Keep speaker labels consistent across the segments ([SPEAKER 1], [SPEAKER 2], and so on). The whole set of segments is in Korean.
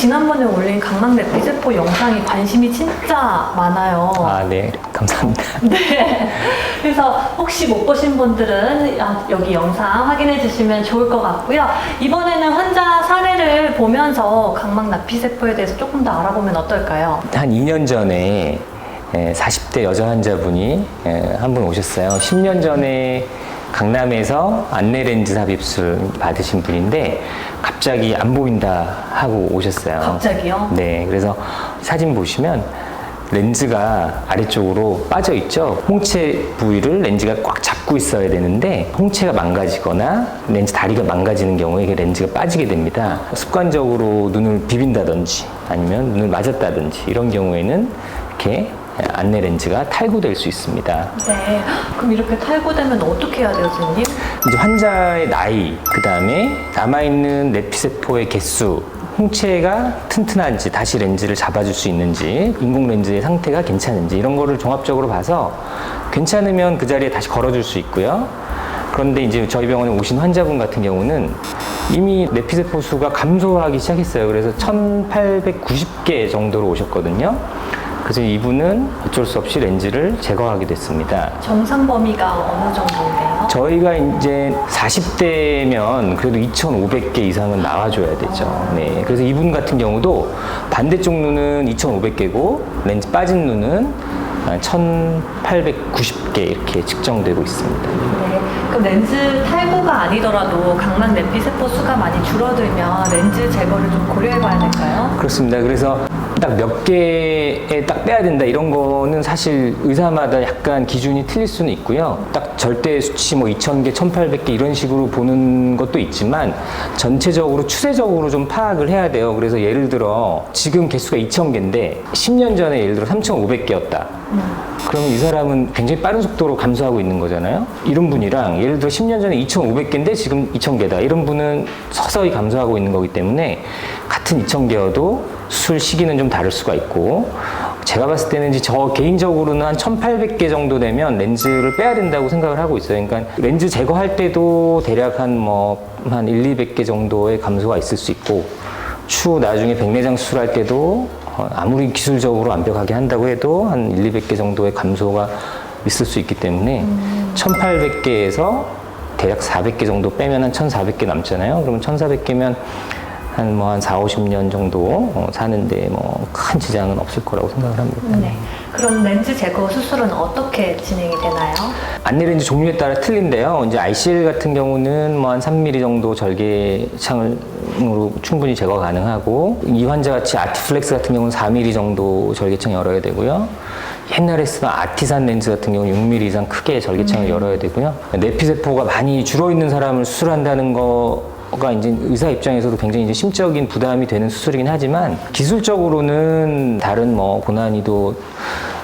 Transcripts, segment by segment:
[SPEAKER 1] 지난번에 올린 각막 내피세포 영상이 관심이 진짜 많아요.
[SPEAKER 2] 아, 네. 감사합니다.
[SPEAKER 1] 네. 그래서 혹시 못 보신 분들은 여기 영상 확인해 주시면 좋을 것 같고요. 이번에는 환자 사례를 보면서 각막 내피세포에 대해서 조금 더 알아보면 어떨까요?
[SPEAKER 2] 한 2년 전에 40대 여자 환자분이 한 분 오셨어요. 10년 전에 강남에서 안내렌즈 삽입술 받으신 분인데 갑자기 안 보인다 하고 오셨어요.
[SPEAKER 1] 갑자기요?
[SPEAKER 2] 네, 그래서 사진 보시면 렌즈가 아래쪽으로 빠져 있죠. 홍채 부위를 렌즈가 꽉 잡고 있어야 되는데 홍채가 망가지거나 렌즈 다리가 망가지는 경우에 이게 렌즈가 빠지게 됩니다. 습관적으로 눈을 비빈다든지 아니면 눈을 맞았다든지 이런 경우에는 이렇게 안내 렌즈가 탈구될 수 있습니다.
[SPEAKER 1] 네. 그럼 이렇게 탈구되면 어떻게 해야 돼요, 선생님?
[SPEAKER 2] 이제 환자의 나이, 그 다음에 남아있는 내피세포의 개수, 홍채가 튼튼한지 다시 렌즈를 잡아줄 수 있는지, 인공 렌즈의 상태가 괜찮은지 이런 거를 종합적으로 봐서 괜찮으면 그 자리에 다시 걸어줄 수 있고요. 그런데 이제 저희 병원에 오신 환자분 같은 경우는 이미 내피세포 수가 감소하기 시작했어요. 그래서 1890개 정도로 오셨거든요. 그래서 이분은 어쩔 수 없이 렌즈를 제거하게 됐습니다.
[SPEAKER 1] 정상 범위가 어느 정도인데요?
[SPEAKER 2] 저희가 이제 40대면 그래도 2,500개 이상은 나와줘야 되죠. 네. 그래서 이분 같은 경우도 반대쪽 눈은 2,500개고 렌즈 빠진 눈은 1,890개 이렇게 측정되고 있습니다.
[SPEAKER 1] 네. 그럼 렌즈 탈구가 아니더라도 각막 내피세포 수가 많이 줄어들면 렌즈 제거를 좀 고려해 봐야 될까요?
[SPEAKER 2] 그렇습니다. 그래서 딱 몇 개에 딱 빼야 된다 이런 거는 사실 의사마다 약간 기준이 틀릴 수는 있고요. 딱 절대 수치 뭐 2,000개, 1,800개 이런 식으로 보는 것도 있지만 전체적으로 추세적으로 좀 파악을 해야 돼요. 그래서 예를 들어 지금 개수가 2,000개인데 10년 전에 예를 들어 3,500개였다. 그러면 이 사람은 굉장히 빠른 속도로 감소하고 있는 거잖아요. 이런 분이랑 예를 들어 10년 전에 2,500개인데 지금 2,000개다. 이런 분은 서서히 감소하고 있는 거기 때문에 같은 2,000개여도 수술 시기는 좀 다를 수가 있고 제가 봤을 때는 이제 저 개인적으로는 한 1,800개 정도 되면 렌즈를 빼야 된다고 생각을 하고 있어요. 그러니까 렌즈 제거할 때도 대략 한 1, 200개 정도의 감소가 있을 수 있고 추후 나중에 백내장 수술할 때도 아무리 기술적으로 완벽하게 한다고 해도 한 1, 200개 정도의 감소가 있을 수 있기 때문에 1,800개에서 대략 400개 정도 빼면 한 1,400개 남잖아요. 그러면 1,400개면 한 4, 50년 정도 사는데 큰 지장은 없을 거라고 생각을 합니다.
[SPEAKER 1] 네. 그럼 렌즈 제거 수술은 어떻게 진행이 되나요?
[SPEAKER 2] 안내 렌즈 종류에 따라 틀린데요. 이제 ICL 같은 경우는 한 3mm 정도 절개창으로 충분히 제거 가능하고 이 환자 같이 아티플렉스 같은 경우는 4mm 정도 절개창 열어야 되고요. 옛날에 쓰던 아티산 렌즈 같은 경우는 6mm 이상 크게 절개창을 열어야 되고요. 내피세포가 많이 줄어있는 사람을 수술한다는 가 이제 의사 입장에서도 굉장히 이제 심적인 부담이 되는 수술이긴 하지만 기술적으로는 다른 고난이도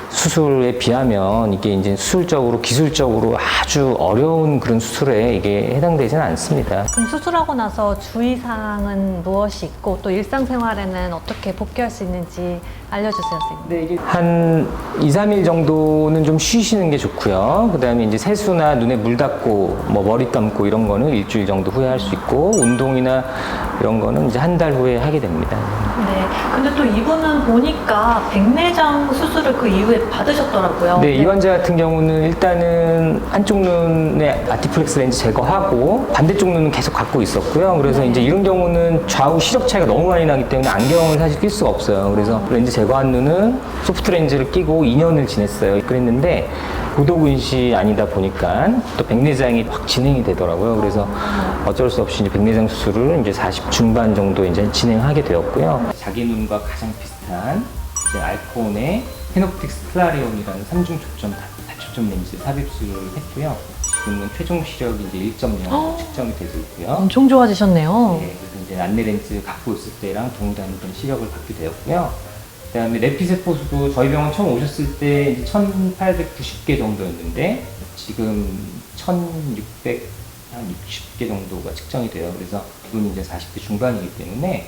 [SPEAKER 2] 수술에 비하면 이게 이제 수술적으로 기술적으로 아주 어려운 그런 수술에 이게 해당되지는 않습니다.
[SPEAKER 1] 그럼 수술하고 나서 주의사항은 무엇이 있고 또 일상생활에는 어떻게 복귀할 수 있는지 알려주세요, 선생님.
[SPEAKER 2] 네, 한 2, 3일 정도는 좀 쉬시는 게 좋고요. 그 다음에 이제 세수나 눈에 물 닦고 머리 감고 이런 거는 일주일 정도 후에 할 수 있고 운동이나 이런 거는 이제 한 달 후에 하게 됩니다.
[SPEAKER 1] 네. 근데 또 이분은 보니까 백내장 수술을 그 이후에 받으셨더라고요.
[SPEAKER 2] 네, 이 환자 같은 경우는 일단은 한쪽 눈에 아티플렉스 렌즈 제거하고 반대쪽 눈은 계속 갖고 있었고요. 그래서 이제 이런 경우는 좌우 시력 차이가 너무 많이 나기 때문에 안경을 사실 낄 수가 없어요. 그래서 렌즈 제거한 눈은 소프트 렌즈를 끼고 2년을 지냈어요. 그랬는데 고도근시 아니다 보니까 또 백내장이 확 진행이 되더라고요. 그래서 어쩔 수 없이 이제 백내장 수술을 이제 40 중반 정도 이제 진행하게 되었고요. 자기 눈과 가장 비슷한 이제 알코온의 페노프틱스 클라리온이라는 3중 다초점 렌즈 삽입술을 했고요. 지금은 최종 시력이 이제 1.0 측정이 되고 있고요.
[SPEAKER 1] 엄청 좋아지셨네요.
[SPEAKER 2] 네, 그래서 이제 안내 렌즈 갖고 있을 때랑 동일한 그런 시력을 갖게 되었고요. 그다음에 내피세포 수도 저희 병원 처음 오셨을 때 1,890개 정도였는데 지금 1,660개 정도가 측정이 돼요. 그래서 이분이 이제 40대 중반이기 때문에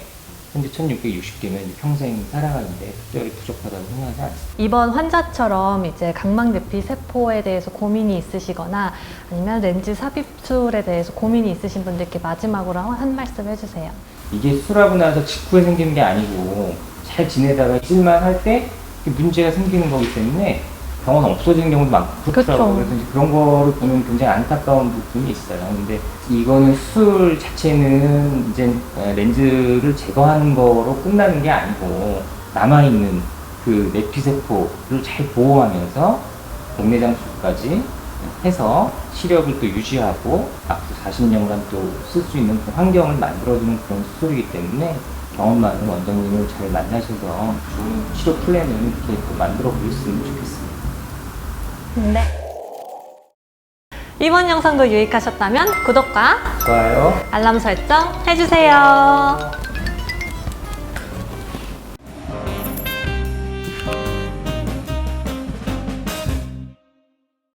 [SPEAKER 2] 현재 1,660개면 평생 살아가는데 특별히 부족하다고 생각하지 않습니다.
[SPEAKER 1] 이번 환자처럼 이제 각막 내피세포에 대해서 고민이 있으시거나 아니면 렌즈 삽입술에 대해서 고민이 있으신 분들께 마지막으로 한 말씀 해주세요.
[SPEAKER 2] 이게 수술하고 나서 직후에 생기는 게 아니고 잘 지내다가 잊을만 할 때 문제가 생기는 거기 때문에 병원 없어지는 경우도 많고 그렇더라고요.
[SPEAKER 1] 그쵸.
[SPEAKER 2] 그래서 이제 그런 거를 보면 굉장히 안타까운 부분이 있어요. 근데 이거는 수술 자체는 이제 렌즈를 제거하는 거로 끝나는 게 아니고 남아있는 그 내피세포를 잘 보호하면서 백내장 수술까지 해서 시력을 또 유지하고 앞으로 40년간 또 쓸 수 있는 그 환경을 만들어주는 그런 수술이기 때문에 경험 많은 원장님을 잘 만나셔서 좋은 치료 플랜을 이렇게 또 만들어 보셨으면 좋겠습니다.
[SPEAKER 1] 네. 이번 영상도 유익하셨다면 구독과
[SPEAKER 2] 좋아요.
[SPEAKER 1] 알람 설정 해주세요.